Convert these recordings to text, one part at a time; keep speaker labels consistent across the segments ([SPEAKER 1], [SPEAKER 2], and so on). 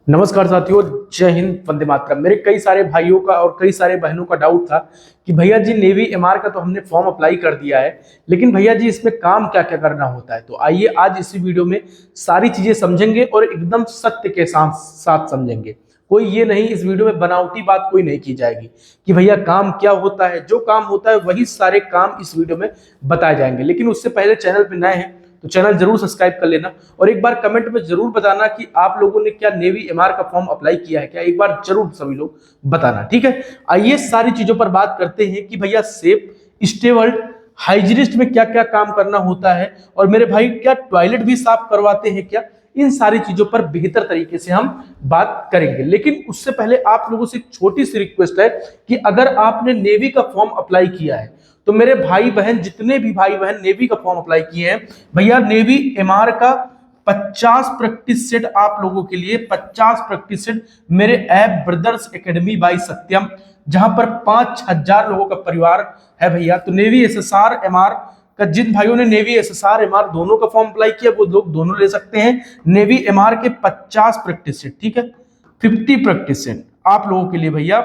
[SPEAKER 1] नमस्कार साथियों, जय हिंद, वंदे मातरम। मेरे कई सारे भाइयों का और कई सारे बहनों का डाउट था कि भैया जी नेवी एमआर का तो हमने फॉर्म अप्लाई कर दिया है, लेकिन भैया जी इसमें काम क्या क्या करना होता है। तो आइए आज इसी वीडियो में सारी चीजें समझेंगे और एकदम सत्य के साथ समझेंगे। कोई ये नहीं, इस वीडियो में बनावटी बात कोई नहीं की जाएगी कि भैया काम क्या होता है। जो काम होता है वही सारे काम इस वीडियो में बताए जाएंगे। लेकिन उससे पहले चैनल पर नए हैं तो चैनल जरूर सब्सक्राइब कर लेना और एक बार कमेंट में जरूर बताना कि आप लोगों ने क्या नेवी एमआर का फॉर्म अप्लाई किया है क्या। एक बार जरूर सभी लोग बताना, ठीक है। आइए सारी चीजों पर बात करते हैं कि भैया सेफ, स्टेवर्ड, हाइजीनिस्ट में क्या क्या काम करना होता है और मेरे भाई क्या टॉयलेट भी साफ करवाते हैं क्या। इन सारी चीजों पर बेहतर तरीके से हम बात करेंगे। लेकिन उससे पहले आप लोगों से एक छोटी सी रिक्वेस्ट है कि अगर आपने नेवी का फॉर्म अप्लाई किया है तो मेरे भाई बहन, जितने भी भाई बहन नेवी का फॉर्म अप्लाई किए हैं, भैया नेवी एमआर का 50 प्रैक्टिस सेट आप लोगों के लिए, 50 प्रैक्टिस सेट मेरे ऐप ब्रदर्स एकेडमी बाई सत्यम, जहां पर 5000 लोगों का परिवार है भैया। तो नेवी एसएसआर एमआर का जिन भाइयों ने नेवी एसएसआर एमआर दोनों का फॉर्म अप्लाई किया वो लोग दोनों ले सकते हैं। नेवी एमआर के 50 प्रैक्टिस सेट, ठीक है, 50 प्रैक्टिस सेट आप लोगों के लिए भैया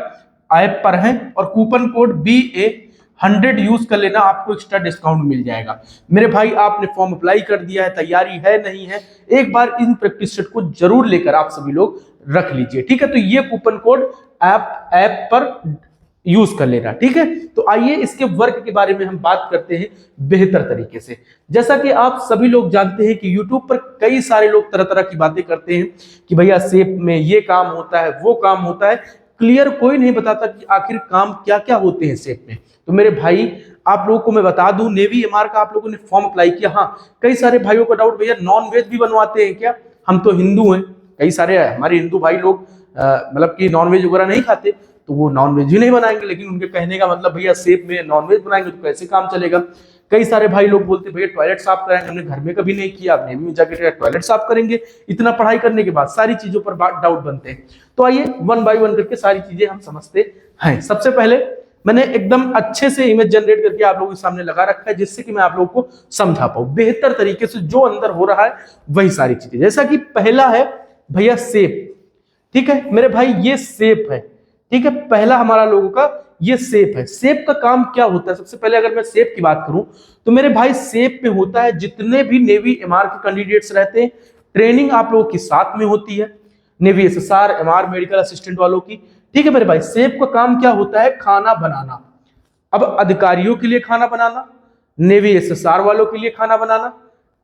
[SPEAKER 1] ऐप पर है और कूपन कोड BA100 यूज कर लेना, आपको एक्स्ट्रा डिस्काउंट मिल जाएगा। मेरे भाई आपने फॉर्म अप्लाई कर दिया है, तैयारी है नहीं है, एक बार इन प्रैक्टिस सेट को जरूर लेकर आप सभी लोग रख लीजिए, ठीक है। तो ये कूपन कोड ऐप पर यूज कर लेना, ठीक है। तो आइए इसके वर्क के बारे में हम बात करते हैं बेहतर तरीके से। जैसा कि आप सभी लोग जानते हैं कि YouTube पर कई सारे लोग तरह तरह की बातें करते हैं कि भैया सेफ में ये काम होता है, वो काम होता है। क्लियर कोई नहीं बताता कि आखिर काम क्या क्या होते हैं सेफ में। तो मेरे भाई आप लोगों को मैं बता दूं, नेवी एमआर का आप लोगों ने फॉर्म अप्लाई किया। हाँ, कई सारे भाइयों का डाउट, भैया नॉन वेज भी बनवाते हैं क्या। हम तो हिंदू हैं, कई सारे हमारे हिंदू भाई लोग मतलब कि नॉन वेज वगैरह नहीं खाते, तो वो नॉन वेज ही नहीं बनाएंगे। लेकिन उनके कहने का मतलब भैया सेफ में नॉन वेज बनाएंगे तो कैसे काम चलेगा। कई सारे भाई लोग बोलते भैया टॉयलेट साफ कराएंगे, हमने घर में कभी नहीं किया, आप नेवी में जाकर टॉयलेट साफ करेंगे। इतना पढ़ाई करने के बाद सारी चीजों पर डाउट बनते हैं। तो आइए वन बाय वन करके सारी चीजें हम समझते हैं। सबसे पहले मैंने एकदम अच्छे से इमेज जनरेट करके आप लोगों के सामने लगा रखा है, जिससे कि मैं आप लोगों को समझा पाऊं बेहतर तरीके से। जो अंदर हो रहा है वही सारी चीजें। जैसा कि पहला है भैया सेफ, ठीक है मेरे भाई, ये सेफ है, ठीक है। पहला हमारा लोगों का ये सेफ है। सेफ का काम क्या होता है, सबसे पहले अगर मैं सेफ की बात करूं तो मेरे भाई सेफ में होता है, जितने भी नेवी एमआर के कैंडिडेट्स रहते हैं ट्रेनिंग आप लोगों की साथ में होती है, navy SSR MR medical assistant वालों की, ठीक है मेरे भाई। सेफ का काम क्या होता है, खाना बनाना। अब अधिकारियों के लिए खाना बनाना, नेवी एसएसआर वालों के लिए खाना बनाना।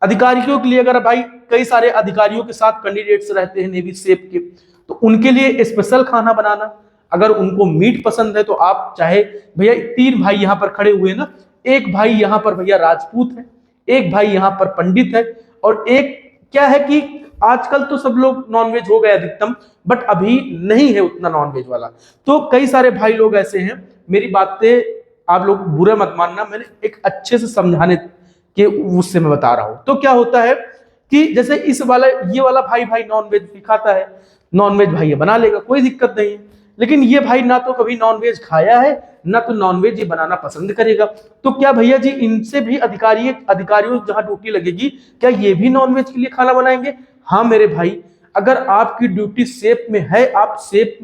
[SPEAKER 1] अधिकारियों के लिए अगर भाई कई सारे अधिकारियों के साथ कैंडिडेट्स रहते हैं नेवी सेफ के, तो उनके लिए स्पेशल खाना बनाना। अगर उनको मीट पसंद है तो आप चाहे, भैया 3 भाई यहां पर खड़े हुए ना, एक भाई यहां पर भैया राजपूत है, एक भाई यहां पर पंडित है, और एक क्या है कि आजकल तो सब लोग नॉनवेज हो गए अधिकतम, बट अभी नहीं है उतना नॉनवेज वाला। तो कई सारे भाई लोग ऐसे हैं, मेरी बातें आप लोग बुरा मत मानना, मैंने एक अच्छे से समझाने के उससे मैं बता रहा हूं। तो क्या होता है कि जैसे इस वाला ये वाला भाई नॉनवेज भी खाता है, नॉनवेज भाई ये बना लेगा, कोई दिक्कत नहीं है। लेकिन ये भाई ना तो कभी नॉनवेज खाया है, ना तो नॉनवेज ये बनाना पसंद करेगा। तो क्या भैया जी इनसे भी अधिकारियों जहां ड्यूटी लगेगी, क्या ये भी नॉनवेज के लिए खाना बनाएंगे। हाँ मेरे भाई, अगर आपकी ड्यूटी सेफ में है, आप सेफ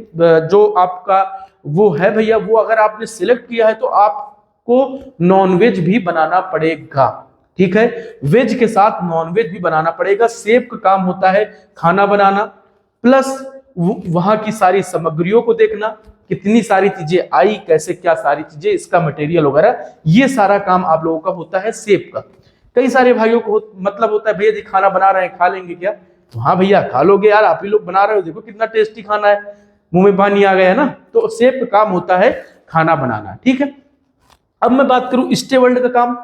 [SPEAKER 1] जो आपका वो है भैया, वो अगर आपने सिलेक्ट किया है तो आपको नॉनवेज भी बनाना पड़ेगा, ठीक है। वेज के साथ नॉनवेज भी बनाना पड़ेगा। सेफ का काम होता है खाना बनाना, प्लस वहां की सारी सामग्रियों को देखना, कितनी सारी चीजें आई, कैसे क्या सारी चीजें, इसका मटेरियल वगैरह, ये सारा काम आप लोगों का होता है सेफ का। कई सारे भाइयों को मतलब होता है भैया जी खाना बना रहे हैं, खा लेंगे क्या। तो हाँ भैया खा लोगे यार, आप ही लोग बना रहे हो, देखो कितना टेस्टी खाना है, मुंह में पानी आ गया है ना। तो सेफ का काम होता है खाना बनाना, ठीक है। अब मैं बात करूं स्टेवर्ड का काम,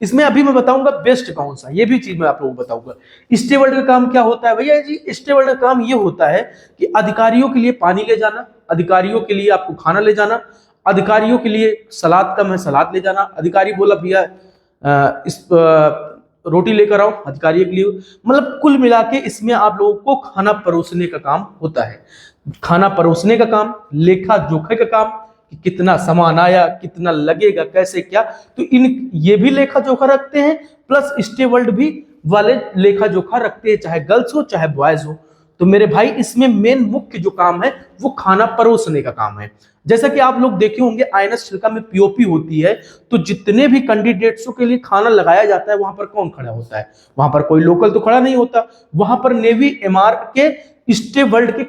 [SPEAKER 1] इसमें अभी मैं बताऊंगा बेस्ट कौन सा, ये भी चीज मैं आप लोगों को बताऊंगा। स्टेवर्ड का काम क्या होता है भैया जी, स्टेवर्ड का काम ये होता है कि अधिकारियों के लिए पानी ले जाना, अधिकारियों के लिए आपको खाना ले जाना, अधिकारियों के लिए सलाद कम है सलाद ले जाना। अधिकारी बोला भैया इस रोटी लेकर आओ, अधिकारी के लिए, मतलब कुल मिला के इसमें आप लोगों को खाना परोसने का काम होता है। खाना परोसने का काम, लेखा जोखा का काम, कि कितना सामान आया, कितना लगेगा, कैसे क्या, तो इन ये भी लेखा जोखा रखते हैं, प्लस स्टेवर्ड भी वाले लेखा जोखा रखते हैं, चाहे गर्ल्स हो चाहे बॉयज हो। तो मेरे भाई इसमें मेन मुख्य जो काम है वो खाना परोसने का काम है। जैसा कि आप लोग देखे होंगे आईएनएस चिल्का में पीओपी होती है, तो जितने भी कैंडिडेट्सों के लिए खाना लगाया जाता है वहां पर कौन खड़ा होता है? वहां पर कोई लोकल तो खड़ा नहीं होता, वहां पर नेवी एमआर के स्टे वर्ल्ड के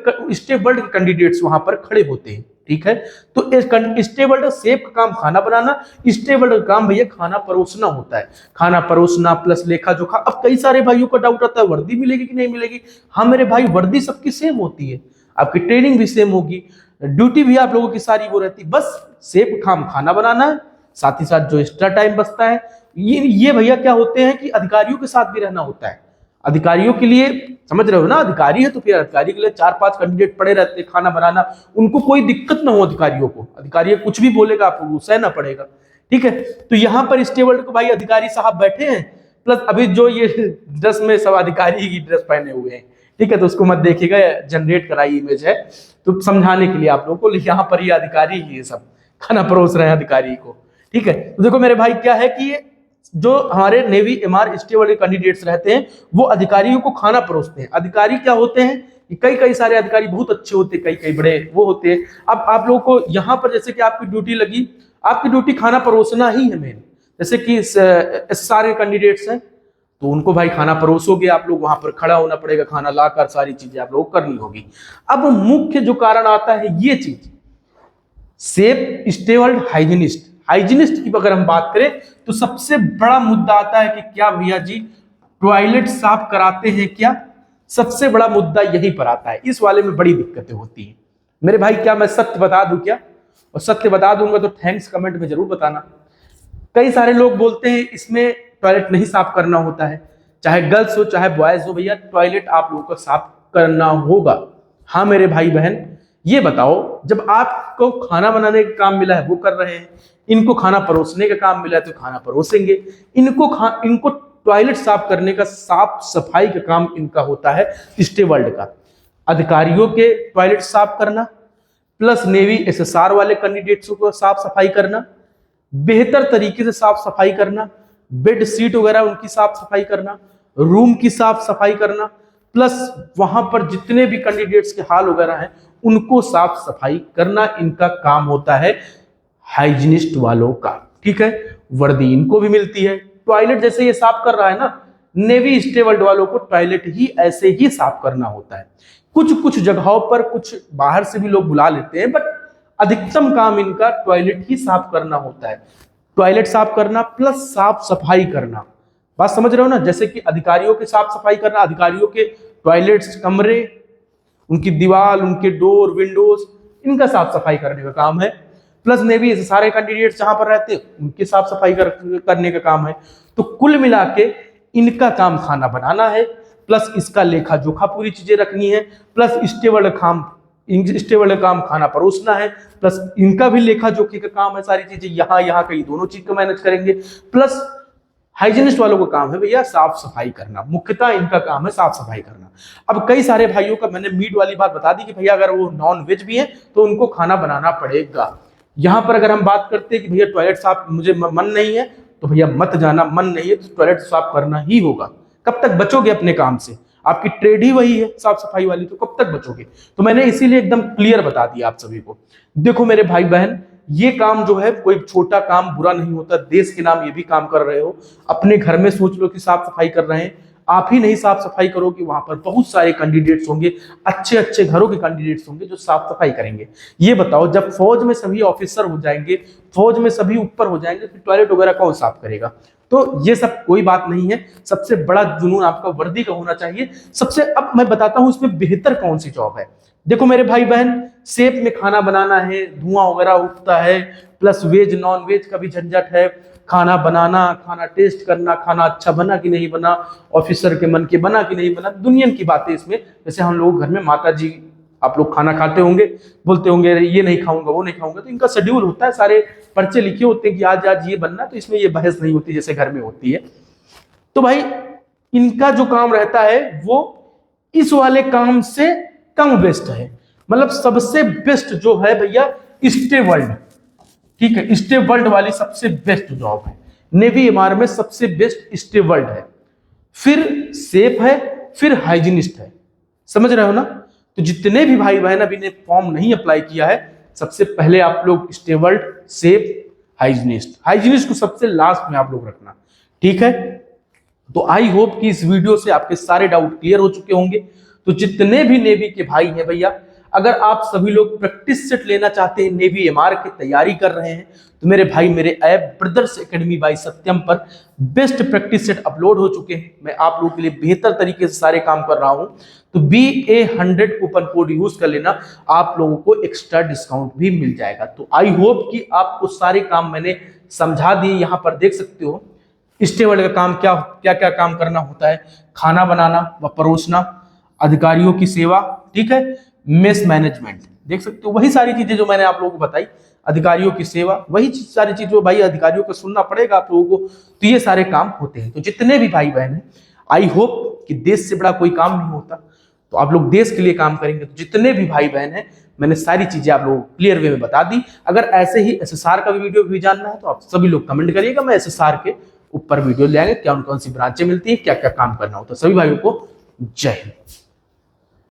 [SPEAKER 1] कैंडिडेट्स वहां पर खड़े होते हैं। ठीक है, तो स्टे वर्ल्ड सेफ का काम खाना बनाना, स्टे वर्ल्ड का काम भैया खाना परोसना होता है। खाना परोसना प्लस लेखा जोखा। अब कई सारे भाइयों का डाउट आता है वर्दी मिलेगी कि नहीं मिलेगी। हाँ मेरे भाई, वर्दी सबकी सेम होती है, आपकी ट्रेनिंग भी सेम होगी, ड्यूटी भी आप लोगों की सारी वो रहती, बस सेफ काम खाना बनाना है, साथ ही साथ जो एक्स्ट्रा टाइम बचता है ये भैया क्या होते हैं कि अधिकारियों के साथ भी रहना होता है। अधिकारियों के लिए समझ रहे हो ना, अधिकारी है तो फिर अधिकारी के लिए 4-5 कैंडिडेट पड़े रहते हैं खाना बनाना, उनको कोई दिक्कत ना हो अधिकारियों को, अधिकारी कुछ भी बोलेगा आपको सहना पड़ेगा। ठीक है, तो यहाँ पर स्टे वर्ल्ड को भाई अधिकारी साहब बैठे हैं, प्लस अभी जो ये ड्रेस में सब अधिकारी की ड्रेस पहने हुए हैं। ठीक है, तो उसको मत देखिएगा, जनरेट कराई इमेज है तो समझाने के लिए आप लोगों को। यहाँ पर ये अधिकारी ही ये सब खाना परोस रहे हैं अधिकारी को। ठीक है, तो देखो मेरे भाई क्या है कि ये जो हमारे नेवी एमआर स्टे वाले कैंडिडेट्स रहते हैं वो अधिकारियों को खाना परोसते हैं। अधिकारी क्या होते हैं कि कई सारे अधिकारी बहुत अच्छे होते हैं, कई बड़े वो होते हैं। अब आप लोगों को यहाँ पर जैसे कि आपकी ड्यूटी लगी, आपकी ड्यूटी खाना परोसना ही है मेन। जैसे कि सारे कैंडिडेट्स हैं तो उनको भाई खाना परोसोगे आप लोग, वहां पर खड़ा होना पड़ेगा, खाना लाकर सारी चीजें आप लोग करनी होगी। अब मुख्य जो कारण आता है ये चीज, safe stay world hygienist. Hygienist की अगर हम बात करें तो सबसे बड़ा मुद्दा आता है कि क्या भैया जी टॉयलेट साफ कराते हैं क्या? सबसे बड़ा मुद्दा यहीं पर आता है, इस वाले में बड़ी दिक्कतें होती हैं मेरे भाई। क्या मैं सत्य बता दूं क्या? और सत्य बता दूंगा तो थैंक्स कमेंट में जरूर बताना। कई सारे लोग बोलते हैं इसमें टॉयलेट नहीं साफ करना होता है, चाहे गर्ल्स हो चाहे बॉयज हो, भैया टॉयलेट आप लोगों को साफ करना होगा। हाँ मेरे भाई बहन, ये बताओ जब आपको खाना बनाने का काम मिला है वो कर रहे हैं, इनको खाना परोसने का काम मिला है तो खाना परोसेंगे, इनको टॉयलेट साफ करने का, साफ सफाई का काम इनका होता है स्टे वर्ल्ड का। अधिकारियों के टॉयलेट साफ करना प्लस नेवी एसएसआर वाले कैंडिडेट्स को साफ सफाई करना, बेहतर तरीके से साफ सफाई करना, बेड सीट वगैरह उनकी साफ सफाई करना, रूम की साफ सफाई करना, प्लस वहां पर जितने भी कैंडिडेट्स के हाल वगैरह हैं उनको साफ सफाई करना इनका काम होता है हाइजीनिस्ट वालों का। ठीक है, वर्दी इनको भी मिलती है। टॉयलेट जैसे ये साफ कर रहा है ना, नेवी स्टे वर्ल्ड वालों को टॉयलेट ही ऐसे ही साफ करना होता है। कुछ जगहों पर कुछ बाहर से भी लोग बुला लेते हैं, बट अधिकतम काम इनका टॉयलेट ही साफ करना होता है। टॉयलेट साफ करना प्लस साफ सफाई करना, बात समझ रहे हो ना? जैसे कि अधिकारियों के साफ सफाई करना, अधिकारियों के टॉयलेट्स, कमरे, उनकी दीवार, उनके डोर, विंडोज, इनका साफ सफाई करने का काम है। प्लस नेवी सारे कैंडिडेट्स जहां पर रहते हैं उनकी साफ सफाई करने का काम है। तो कुल मिला के इनका काम खाना बनाना है, प्लस इसका लेखा जोखा पूरी चीजें रखनी है, प्लस स्टे वर्ल्ड काम खाना परोसना है, प्लस इनका भी लेखा जोखी का काम है, सारी चीजें यहाँ कहीं दोनों चीज को मैनेज करेंगे। प्लस हाइजीनिस्ट वालों का काम है भैया साफ सफाई करना, मुख्यतः इनका काम है साफ सफाई करना। अब कई सारे भाइयों का मैंने मीट वाली बात बता दी कि भैया अगर वो नॉन वेज भी है तो उनको खाना बनाना पड़ेगा। यहाँ पर अगर हम बात करते हैं कि भैया टॉयलेट साफ मुझे मन नहीं है, तो भैया मत जाना, मन नहीं है तो टॉयलेट साफ करना ही होगा। कब तक बचोगे अपने काम से? आपकी ट्रेड ही वही है साफ सफाई वाली, तो कब तक बचोगे? तो मैंने इसीलिए एकदम क्लियर बता दिया आप सभी को। देखो मेरे भाई बहन, ये काम जो है कोई छोटा काम बुरा नहीं होता, देश के नाम ये भी काम कर रहे हो। अपने घर में सोच लो कि साफ सफाई कर रहे हैं, आप ही नहीं साफ सफाई करोगे, वहां पर बहुत सारे कैंडिडेट्स होंगे, अच्छे घरों के कैंडिडेट्स होंगे जो साफ सफाई करेंगे। ये बताओ जब फौज में सभी ऑफिसर हो जाएंगे, फौज में सभी ऊपर हो जाएंगे, फिर टॉयलेट वगैरह कौन साफ करेगा? तो ये सब कोई बात नहीं है। सबसे बड़ा जुनून आपका वर्दी का होना चाहिए। अब मैं बताता हूं इसमें बेहतर कौन सी जॉब है। देखो मेरे भाई बहन, सेफ में खाना बनाना है, धुआं वगैरह उठता है, प्लस वेज नॉन वेज का भी झंझट है, खाना बनाना, खाना टेस्ट करना, खाना अच्छा बना कि नहीं बना, ऑफिसर के मन के बना कि नहीं बना, दुनिया की बातें इसमें। जैसे हम लोग घर में माता जी, आप लोग खाना खाते होंगे, बोलते होंगे ये नहीं खाऊंगा वो नहीं खाऊंगा, तो इनका शेड्यूल होता है, सारे पर्चे लिखे होते हैं कि आज ये बनना, तो इसमें ये बहस नहीं होती जैसे घर में होती है। तो भाई इनका जो काम रहता है वो इस वाले काम से कम बेस्ट है, मतलब सबसे बेस्ट जो है भैया स्टे वर्ल्ड। ठीक है, स्टे वर्ल्ड वाली सबसे बेस्ट जॉब है। नेवी एमआर में सबसे बेस्ट स्टे वर्ल्ड है, फिर सेफ है, फिर हाइजीनिस्ट है। समझ रहे हो ना। तो जितने भी भाई बहन अभी ने फॉर्म नहीं अप्लाई किया है, सबसे पहले आप लोग स्टेवर्ड, सेफ, हाइजीनिस्ट को सबसे लास्ट में आप लोग रखना, ठीक है। तो आई होप कि इस वीडियो से आपके सारे डाउट क्लियर हो चुके होंगे। तो जितने भी नेवी के भाई हैं भैया, अगर आप सभी लोग प्रैक्टिस सेट लेना चाहते हैं, नेवी एमआर की तैयारी कर रहे हैं, तो मेरे भाई मेरे ऐप ब्रदर्स एकेडमी बाय सत्यम पर बेस्ट प्रैक्टिस सेट अपलोड हो चुके हैं। मैं आप लोगों के लिए बेहतर तरीके से सारे काम कर रहा हूं। तो BA100 कूपन कोड यूज कर लेना, आप लोगों को एक्स्ट्रा डिस्काउंट भी मिल जाएगा। तो आई होप कि आपको सारे काम मैंने समझा दिए। यहां पर देख सकते हो स्टेवर्ड का काम क्या क्या क्या काम करना होता है, खाना बनाना व परोसना, अधिकारियों की सेवा, ठीक है, मेस मैनेजमेंट, देख सकते हो वही सारी चीजें जो मैंने आप लोगों को बताई, अधिकारियों की सेवा, वही सारी चीजें भाई अधिकारियों को सुनना पड़ेगा आप लोगों को। तो ये सारे काम होते हैं। तो जितने भी भाई बहन हैं, आई होप कि देश से बड़ा कोई काम नहीं होता, तो आप लोग देश के लिए काम करेंगे। तो जितने भी भाई बहन हैं, मैंने सारी चीजें आप लोगों को क्लियर वे में बता दी। अगर ऐसे ही SSR का भी वीडियो भी जानना है तो आप सभी लोग कमेंट करिएगा, मैं SSR के ऊपर वीडियो ले आएंगे, कौन कौन सी ब्रांचें मिलती है, क्या क्या काम करना होता है। सभी भाइयों को जय हिंद।